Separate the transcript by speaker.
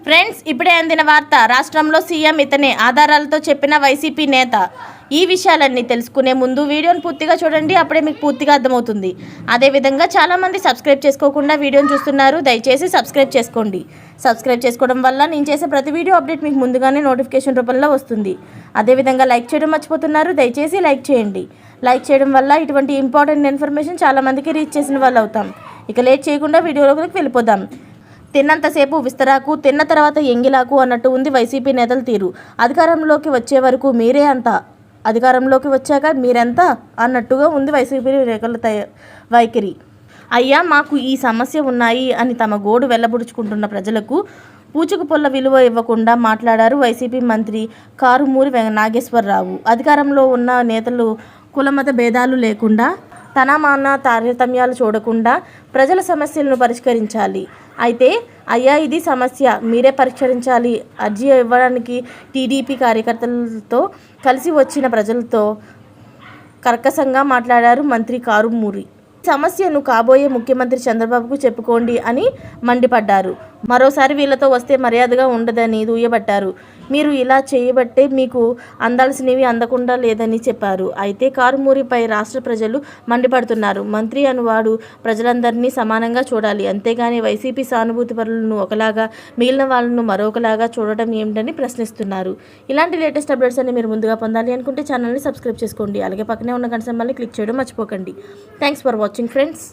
Speaker 1: Friends, ఇప్పుడే అందిన వార్త. రాష్ట్రంలో సీఎం ఇతనే ఆధారాలతో చెప్పిన వైసీపీ నేత. ఈ విషయాలన్నీ తెలుసుకునే ముందు వీడియోను పూర్తిగా చూడండి, అప్పుడే మీకు పూర్తిగా అర్థమవుతుంది. అదేవిధంగా చాలామంది సబ్స్క్రైబ్ చేసుకోకుండా వీడియోను చూస్తున్నారు. దయచేసి సబ్స్క్రైబ్ చేసుకోండి. సబ్స్క్రైబ్ చేసుకోవడం వల్ల నేను చేసే ప్రతి వీడియో అప్డేట్ మీకు ముందుగానే నోటిఫికేషన్ రూపంలో వస్తుంది. అదేవిధంగా లైక్ చేయడం మర్చిపోతున్నారు. దయచేసి లైక్ చేయండి. లైక్ చేయడం వల్ల ఇటువంటి ఇంపార్టెంట్ ఇన్ఫర్మేషన్ చాలామందికి రీచ్ చేసిన వాళ్ళు అవుతాం. ఇక లేట్ చేయకుండా వీడియోలోకి వెళ్ళిపోదాం. తిన్నంతసేపు విస్తరాకు, తిన్న తర్వాత ఎంగిలాకు అన్నట్టు ఉంది వైసీపీ నేతల తీరు. అధికారంలోకి వచ్చే వరకు మీరే అంతా, అధికారంలోకి వచ్చాక మీరెంత అన్నట్టుగా ఉంది వైసీపీ నేతల వైఖరి. అయ్యా, మాకు ఈ సమస్య ఉన్నాయి అని తమ గోడు వెళ్ళబుడుచుకుంటున్న ప్రజలకు పూచుకు పొల్ల విలువ ఇవ్వకుండా మాట్లాడారు వైసీపీ మంత్రి కారుమూరి నాగేశ్వరరావు. అధికారంలో ఉన్న నేతలు కులమత భేదాలు లేకుండా, తనమాన తారతమ్యాలు చూడకుండా ప్రజల సమస్యలను పరిష్కరించాలి. అయితే అయ్యా, ఇది సమస్య మీరే పరిష్కరించాలి. అర్జీ ఇవ్వడానికి టీడీపీ కార్యకర్తలతో కలిసి వచ్చిన ప్రజలతో కర్కశంగా మాట్లాడారు మంత్రి కారుమూరి. సమస్యను కాబోయే ముఖ్యమంత్రి చంద్రబాబుకు చెప్పుకోండి అని మండిపడ్డారు. మరోసారి వీళ్ళతో వస్తే మర్యాదగా ఉండదని దుయ్యబట్టారు. మీరు ఇలా చేయబట్టే మీకు అందాల్సినవి అందకుండా లేదని చెప్పారు. అయితే కారుమూరిపై రాష్ట్ర ప్రజలు మండిపడుతున్నారు. మంత్రి అనువాడు ప్రజలందరినీ సమానంగా చూడాలి, అంతేగాని వైసీపీ సానుభూతి పరులను ఒకలాగా, మిగిలిన వాళ్ళను మరొకలాగా చూడటం ఏమిటని ప్రశ్నిస్తున్నారు. ఇలాంటి లేటెస్ట్ అప్డేట్స్ అన్ని మీరు ముందుగా పొందాలి అనుకుంటే ఛానల్ని సబ్స్క్రైబ్ చేసుకోండి. అలాగే పక్కనే ఉన్న గంట సింబల్ని క్లిక్ చేయడం మర్చిపోకండి. Thanks for watching friends.